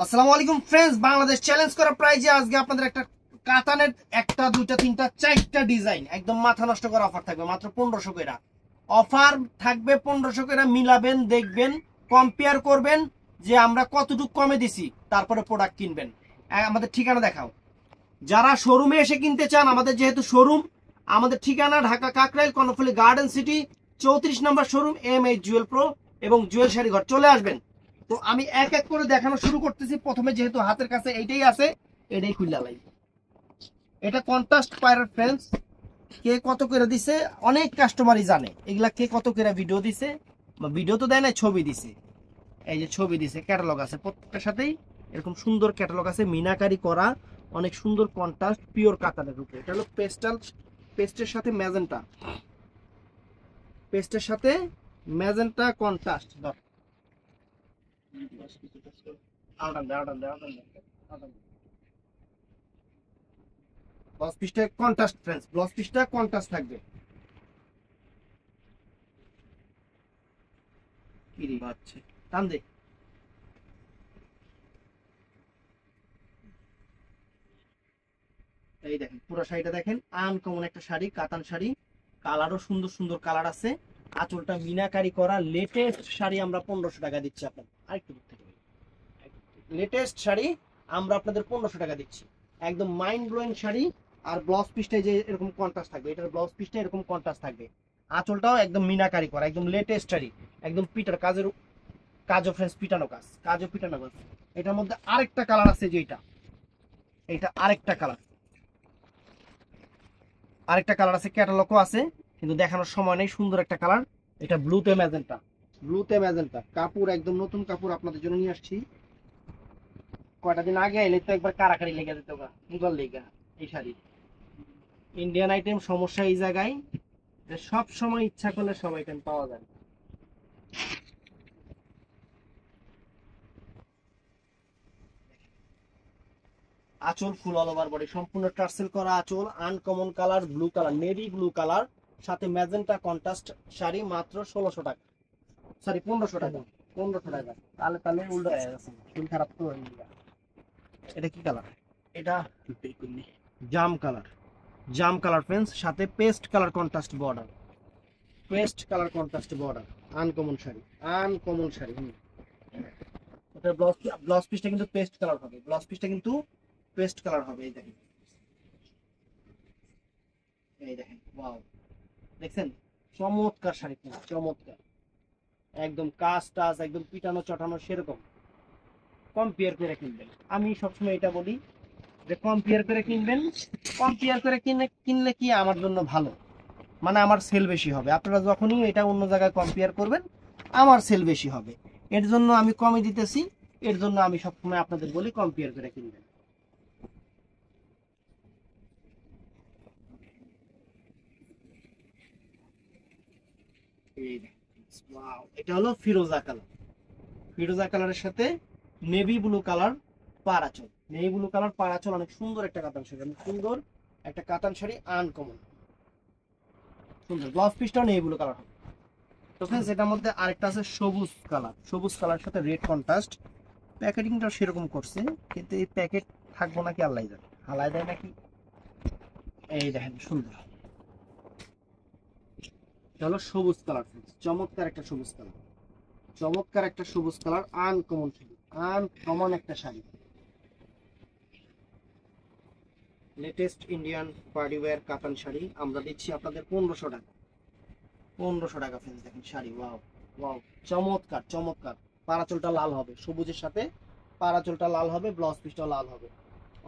আসসালামু আলাইকুম friends, Bangladesh challenge করা প্রাইজে আজকে আপনাদের একটা কাতানের একটা দুইটা তিনটা চারটা ডিজাইন একদম মাথা নষ্ট করা অফার থাকবে মাত্র 1500 করে। অফার থাকবে 1500 করে। মিলাবেন, দেখবেন, কম্পেয়ার করবেন যে আমরা কতটুকু কমে দিছি, তারপরে প্রোডাক্ট কিনবেন। আমাদের ঠিকানা দেখাও। যারা শোরুমে এসে কিনতে চান, আমাদের যেহেতু শোরুম, আমাদের ঠিকানা ঢাকা কাকরাইল কর্ণফুলী গার্ডেন সিটি 34 নম্বর শোরুম MH জুয়েল প্রো এবং জুয়েল শাড়ি ঘর। চলে আসবেন। তো আমি এক এক করে দেখানো শুরু করতেছি। প্রথমে যেহেতু হাতের কাছে এইটাই আছে, এটাই খুললা লাই। এটা কন্ট্রাস্ট পায়রার ফ্রেন্ডস। কে কত করে দিছে অনেক কাস্টমারই জানে। এগুলা কে কত করে ভিডিও দিছে, বা ভিডিও তো দেয় না, ছবি দিছে। এই যে ছবি দিছে, ক্যাটালগ আছে প্রত্যেকটার সাথেই। এরকম সুন্দর ক্যাটালগ আছে, মিনাকারি করা, অনেক সুন্দর কন্ট্রাস্ট, পিওর কাতানের উপরে। এটা হলো পেস্টাল, পেস্টের সাথে ম্যাজেন্টা, পেস্টের সাথে ম্যাজেন্টা কন্ট্রাস্ট। ব্লাউজ পিসটা কন্ট্রাস্ট ফ্রেন্ডস, ব্লাউজ পিসটা কন্ট্রাস্ট থাকবে। কি রে বাচ্চা, টান দে। এই দেখেন পুরো শাড়িটা দেখেন, আনকমন একটা শাড়ি, কাতান শাড়ি। কালারও সুন্দর সুন্দর কালার আছে। আঁচলটা মিনাকারি করা লেটেস্ট শাড়ি আমরা 1500 টাকা দিচ্ছি আপনাদের। আরেকটু দূর থেকে লেটেস্ট শাড়ি আমরা আপনাদের 1500 টাকা দিচ্ছি। একদম মাইন্ড ব্লোয়িং শাড়ি। আর ব্লাউজ পিসটাই যে এরকম কন্ট্রাস্ট থাকবে, এটার ব্লাউজ পিসটা এরকম কন্ট্রাস্ট থাকবে। আঁচলটাও একদম মিনাকারি করা, একদম লেটেস্ট শাড়ি। একদম পিটার কাজের, কাজও ফ্রেন্ডস পিটানো কাজ, কাজও পিটানো কাজ। এটার মধ্যে আরেকটা কালার আছে, যেটা এটা আরেকটা কালার, আরেকটা কালার আছে, ক্যাটালগও আছে, কিন্তু দেখানোর সময় নেই। সুন্দর একটা কালার। এটা ব্লুতে ম্যাজেন্টা, ব্লুতে ম্যাজেন্টা। কাপড় একদম নতুন কাপড় আপনাদের জন্য নিয়ে আসছি। কয়টা দিন আগে এলে তো একবার কারাকারি লেগে যেত, মুগল লেগা। এই শাড়ি ইন্ডিয়ান আইটেম। সমস্যা এই জায়গায় যে সব সময় ইচ্ছা করলে সব আইটেম পাওয়া যায়। আঁচল ফুল অল ওভার বডি, সম্পূর্ণ টার্সেল করা আঁচল, uncommon colour, blue colour, navy blue colour, সাথে ম্যাজেন্টা কন্ট্রাস্ট শাড়ি মাত্র 1600 টাকা। সরি 1500 টাকা, 1500 টাকা। তাহলে তাহলে উল্টো হয়ে গেছে, শরীর খারাপ তো হয়ে গেছে। এটা কি কালার? এটা জাম কালার, জাম কালার ফ্রেন্ডস, সাথে paste colour contrast border, paste colour contrast border. Uncommon sari, uncommon sari. এটা ব্লাউজ, ব্লাউজ পিসটা কিন্তু পেস্ট কালার হবে, ব্লাউজ পিসটা কিন্তু পেস্ট কালার হবে। এই দেখেন, এই দেখেন, ওয়াও, দেখছেন? চমৎকার শাড়ি, চমৎকার। একদম কাজ টাজ একদম পিটানো চটানো সেরকম। কম্পেয়ার করে কিনবেন, আমি সবসময় এটা বলি যে কম্পেয়ার করে কিনবেন। কম্পেয়ার করে কিনে কিনলে কি আমার জন্য ভালো, মানে আমার সেল বেশি হবে। আপনারা যখনই এটা অন্য জায়গায় কম্পেয়ার করবেন, আমার সেল বেশি হবে। এর জন্য আমি কমে দিতেছি। এর জন্য আমি সবসময় আপনাদের বলি কম্পেয়ার করে কিনবেন। এই দেখেন, ওয়াও, এটা হলো ফিরোজা কালার, ফিরোজা কালারের সাথে নেভি ব্লু কালার পাড়াচল। নেভি ব্লু কালার পাড়াচল, অনেক সুন্দর একটা কাতান শাড়ি, অনেক সুন্দর একটা কাতান শাড়ি, আনকমন সুন্দর। ব্লাউজ পিসটাও নেভি ব্লু কালার হবে। তো ফ্রেন্ডস, এটার মধ্যে আরেকটা আছে সবুজ কালার, সবুজ কালার সাথে রেড কন্ট্রাস্ট। প্যাকেটিংটা সেরকম করছে, কিন্তু এই প্যাকেট থাকবো নাকি আল্লাহ জানে, হালায় দেয় নাকি। এই দেখেন সুন্দর, এটা হলো সবুজ কালার ফ্রেন্ডস, চমৎকার একটা সবুজ কালার, চমৎকার একটা সবুজ কালার, আনকমন শাড়ি, আনকমন একটা sari. Latest Indian party wear কাতান শাড়ি আমরা দিচ্ছি আপনাদের 1500 টাকা, 1500 টাকা ফ্রেন্ডস। দেখেন শাড়ি, ওয়াও, ওয়াও, চমৎকার চমৎকার। পারাচলটা লাল হবে সবুজের সাথে, পারাচলটা লাল হবে, ব্লাউজ পিসটাও লাল হবে।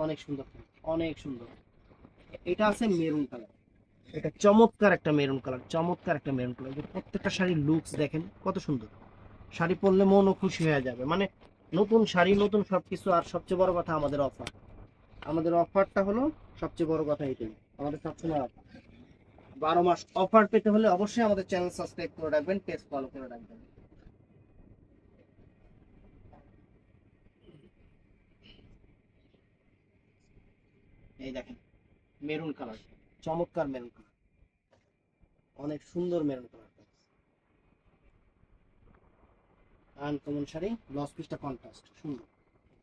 অনেক সুন্দর, অনেক সুন্দর। এটা আছে মেরুন কালার, এটা চমৎকার একটা মেরুন কালার, চমৎকার একটা মেরুন কালার। প্রত্যেকটা শাড়ির লুকস দেখেন কত সুন্দর। শাড়ি পরলে মনও খুশি হয়ে যাবে, মানে নতুন শাড়ি, নতুন সবকিছু। আর সবচেয়ে বড় কথা আমাদের অফার, আমাদের অফারটা হলো সবচেয়ে বড় কথা এটাই। আমাদের সবসময় অফার, 12 মাস অফার পেতে হলে অবশ্যই আমাদের চ্যানেল সাবস্ক্রাইব করে রাখবেন, পেজ ফলো করে রাখবেন। এই দেখেন মেরুন কালার, চমৎকার মেরুন কালার, অনেক সুন্দর maroon colour. Uncommon sari, blouse পিসটা কন্ট্রাস্ট সুন্দর।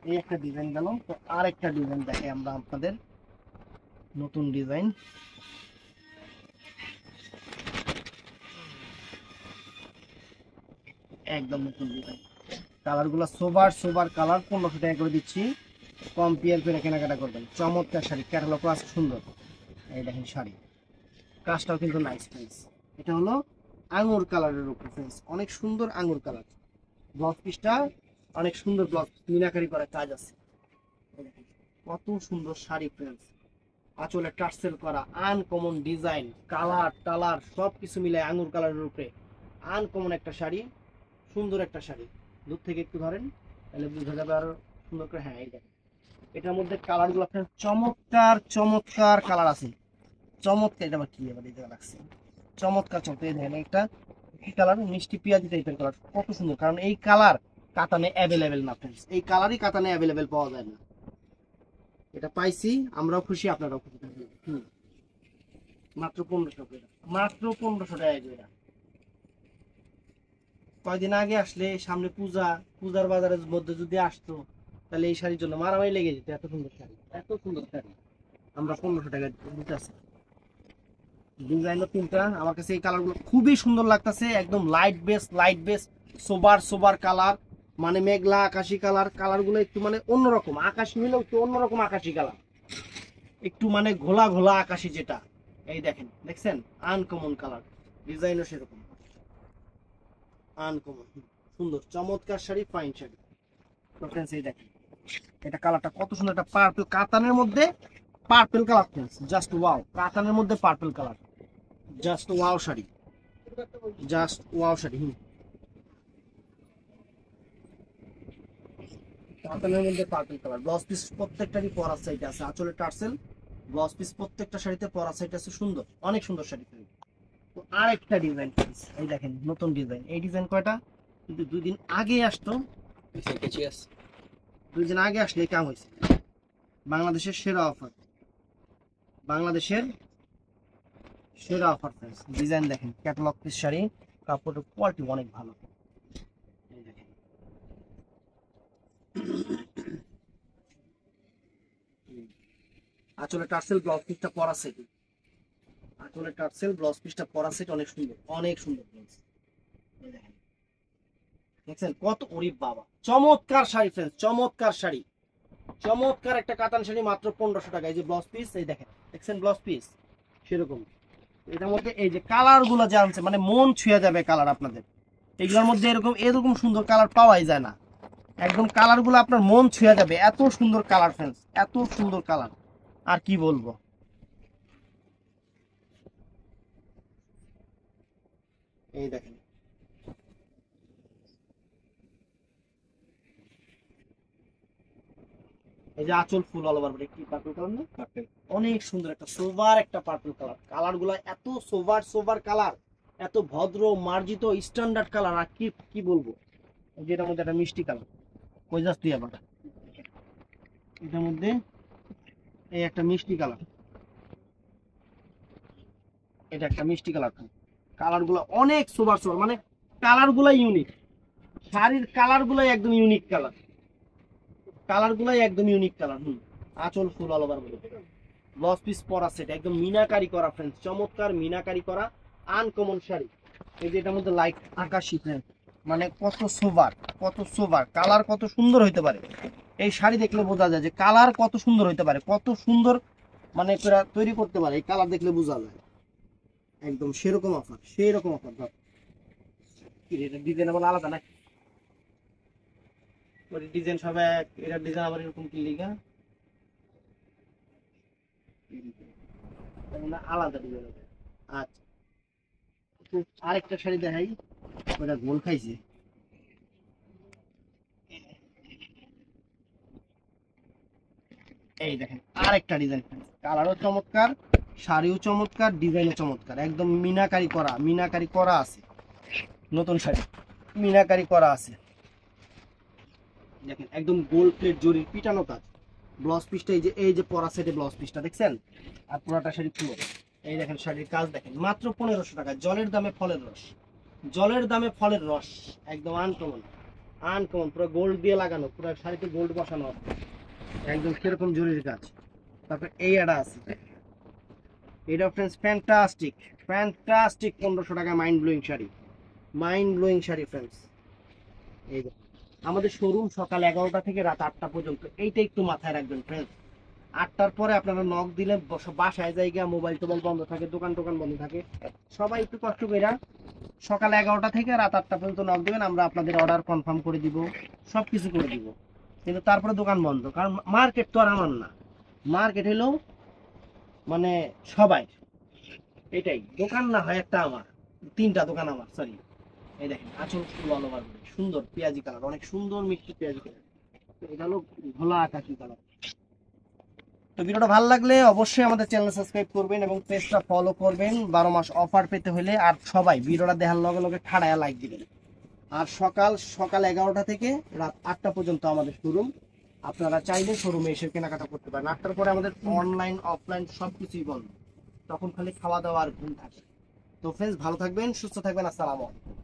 এই একটা ডিজাইন গেল। তো আর একটা ডিজাইন দেখাই আমরা আপনাদের, নতুন ডিজাইন। একদম নতুন ডিজাইন, কালার গুলো সোবার সোবার কালার, 1500 টাকা করে দিচ্ছি, কম্পেয়ার করে কেনাকাটা করবেন। চমৎকার শাড়ি, ক্যাটালগ আছে সুন্দর। এই দেখেন শাড়ি কাজটাও কিন্তু নাইস প্রাইস। এটা হলো আঙুর কালারের উপর ফ্রেন্ডস, অনেক সুন্দর আঙুর কালার। ব্লাউজ পিসটা অনেক সুন্দর, ব্লাউজ মিনাকারি করা কাজ আছে। কত সুন্দর শাড়ি ফ্রেন্ডস, আঁচলে টার্সেল করা, আনকমন ডিজাইন, কালার টালার সব কিছু মিলে আঙুর কালারের উপরে আনকমন একটা শাড়ি, সুন্দর একটা শাড়ি। দূর থেকে একটু ধরেন তাহলে বুঝা যাবে আরো সুন্দর করে। হ্যাঁ এই দেখেন, এটার মধ্যে কালার গুলো আপনার চমৎকার চমৎকার কালার আছে, চমৎকার। এটা আবার কি আবার এই জায়গা লাগছে, চমৎকার চমৎকার। এই দেখেন একটা কি কালার, মিষ্টি পেঁয়াজি টাইপের কালার, কত সুন্দর। কারণ এই কালার কাতানে অ্যাভেলেবেল না ফ্রেন্ডস, এই কালারই কাতানে অ্যাভেলেবেল পাওয়া যায় না। এটা পাইছি, আমরাও খুশি, আপনারাও খুশি থাকবেন। মাত্র 1500 টাকা, মাত্র 1500 টাকা করে। কয়দিন আগে আসলে সামনে পূজা, পূজার বাজারের মধ্যে যদি আসতো তাহলে এই শাড়ির জন্য মারামারি লেগে যেত। এত সুন্দর শাড়ি, এত সুন্দর শাড়ি আমরা 1500 টাকা দিতে আছি। ডিজাইনও তিনটা, আমার কাছে এই কালার গুলো খুবই সুন্দর লাগতেছে। একদম লাইট বেস, লাইট বেস, সোবার সোবার কালার, মানে মেঘলা আকাশি কালার। কালার গুলো একটু মানে অন্যরকম, আকাশি হলেও একটু অন্যরকম আকাশি কালার, একটু মানে ঘোলা ঘোলা আকাশি যেটা। এই দেখেন, দেখছেন আনকমন কালার, ডিজাইনও সেরকম আনকমন সুন্দর, চমৎকার শাড়ি, ফাইন শাড়ি। তো ফ্রেন্ডস এই দেখেন, এটা কালারটা কত সুন্দর, একটা পার্পল কাতানের মধ্যে purple colour friends, just wow. কাতানের মধ্যে purple colour, just wow sari, just wow sari. কাতানের মধ্যে পার্পল কালার। ব্লাউজ পিস প্রত্যেকটারই পরা সাইড আছে, আঁচলে টার্সেল। ব্লাউজ পিস প্রত্যেকটা শাড়িতে পরা সাইড আছে, সুন্দর, অনেক সুন্দর শাড়ি। তো আরেকটা ডিজাইন, এই দেখেন নতুন ডিজাইন। এই ডিজাইন কয়টা কিন্তু 2 দিন আগে আসতো, 2 দিন আগে আসলে কাম হয়েছে। বাংলাদেশের সেরা অফার, বাংলাদেশের সেরা অফার প্রাইস। ডিজাইন দেখেন, ক্যাটালগ পিস শাড়ি, কাপড়ের কোয়ালিটি অনেক ভালো। এই দেখেন আঁচলে টার্সেল, ব্লাউজ পিসটা পরা সেট, আঁচলে টার্সেল, ব্লাউজ পিসটা পরা সেট, অনেক সুন্দর, অনেক সুন্দর। এই দেখেন, দেখছেন কত, ওরে বাবা চমৎকার শাড়ি ফ্রেন্ডস, চমৎকার শাড়ি, চমৎকার একটা কাতান শাড়ি, মাত্র 1500 টাকা। এই যে ব্লাউজ পিস, এই দেখেন, দেখছেন ব্লাউজ পিস সেরকম। এটার মধ্যে এই যে কালার গুলো যে আনছে, মানে মন ছুঁয়ে যাবে কালার আপনাদের। এগুলোর মধ্যে এরকম এরকম সুন্দর কালার পাওয়াই যায় না, একদম কালার গুলো আপনার মন ছুঁয়ে যাবে, এত সুন্দর কালার ফ্রেন্ডস, এত সুন্দর কালার, আর কি বলবো। এই দেখেন, এই যে আঁচল ফুল অল ওভার, কি পার্পল কালার না, অনেক সুন্দর একটা সোভার একটা পার্পল কালার। কালার গুলা এত সোভার সোভার কালার, এত ভদ্র মার্জিত স্ট্যান্ডার্ড কালার, আর কি কি বলবো। যেটার মধ্যে একটা মিষ্টি কালার, কই যাস তুই আবার, এটার মধ্যে এই একটা মিষ্টি কালার, এটা একটা মিষ্টি কালার। কালার গুলো অনেক সোভার সোভার, মানে কালার গুলাই ইউনিক, শাড়ির কালার গুলাই একদম ইউনিক কালার, কালার গুলাই একদম ইউনিক কালার। আঁচল ফুল অল ওভার, ব্লাউজ পিস পরা সেট, একদম মিনাকারি করা ফ্রেন্ডস, চমৎকার মিনাকারি করা আনকমন শাড়ি। এই যে এটার মধ্যে লাইট আকাশি ফ্রেন্ডস, মানে কত সোভার, কত সোভার কালার, কত সুন্দর হইতে পারে। এই শাড়ি দেখলে বোঝা যায় যে কালার কত সুন্দর হইতে পারে, কত সুন্দর মানে তৈরি করতে পারে, এই কালার দেখলে বোঝা যায়। একদম সেরকম অফার, সেই রকম অফার। ধর কি রে, এটা ডিজাইন আবার আলাদা নাকি, ওই ডিজাইন সব এক, এটা ডিজাইন আবার এরকম কি লিগা আলাদা ডিজাইন। আচ্ছা, আরেকটা শাড়ি দেখাই, ওটা গোল খাইছে। এই দেখেন আরেকটা ডিজাইন, কালারও চমৎকার, শাড়িও চমৎকার, ডিজাইনও চমৎকার, একদম মিনাকারি করা, মিনাকারি করা আছে। নতুন শাড়ি মিনাকারি করা আছে, দেখেন একদম গোল্ড প্লেট জরির পিটানো কাজ। ব্লাউজ পিসটা এই যে পরা সেটে ব্লাউজ পিসটা দেখছেন, আর পুরোটা শাড়ি পুরো। এই দেখেন শাড়ির কাজ দেখেন, মাত্র 1500 টাকা। জলের দামে ফলের রস, জলের দামে ফলের রস, একদম আনকমন। আনকমন পুরো গোল্ড দিয়ে লাগানো, পুরো শাড়িতে গোল্ড বসানো আছে, একদম সেরকম জরির কাজ। তারপর এই একটা আছে, এটা ফ্রেন্ডস ফ্যান্টাস্টিক, ফ্যান্টাস্টিক 1500 টাকা mind blowing sari, mind blowing sari friends. এই যে আমাদের শোরুম সকাল 11টা থেকে রাত 8টা পর্যন্ত, এইটা একটু মাথায় রাখবেন ফ্রেন্ডস। 8টার পরে আপনারা নক দিলে বাসায় জায়গা, মোবাইল টোবাইল বন্ধ থাকে, দোকান টোকান বন্ধ থাকে, সবাই একটু কষ্ট করে সকাল 11টা থেকে রাত 8টা পর্যন্ত নক দিবেন, আমরা আপনাদের অর্ডার কনফার্ম করে দিব, সব কিছু করে দিব। কিন্তু তারপরে দোকান বন্ধ, কারণ মার্কেট তো আর আমার না, মার্কেট হলো মানে সবাই, এটাই দোকান না হয় একটা আমার, 3টা দোকান আমার, সরি। এই দেখেন আঁচল ফুল অল ওভার, সুন্দর পেঁয়াজি কালার, অনেক সুন্দর মিষ্টি পেঁয়াজি কালার, এটা হলো ঘোলা আকাশি কালার। তো ভিডিওটা ভালো লাগলে অবশ্যই আমাদের চ্যানেল সাবস্ক্রাইব করবেন এবং পেজটা ফলো করবেন 12 মাস অফার পেতে হলে। আর সবাই ভিডিওটা দেখার লগে লগে ঠাড়ায়া লাইক দিবেন। আর সকাল সকাল 11টা থেকে রাত 8টা পর্যন্ত আমাদের শোরুম, আপনারা চাইলে শোরুমে এসে কেনাকাটা করতে পারেন। 8টার পরে আমাদের অনলাইন অফলাইন সবকিছুই বন্ধ, তখন খালি খাওয়া দাওয়া আর ঘুম থাকে। তো ফ্রেন্ডস ভালো থাকবেন, সুস্থ থাকবেন, আসসালামু আলাইকুম।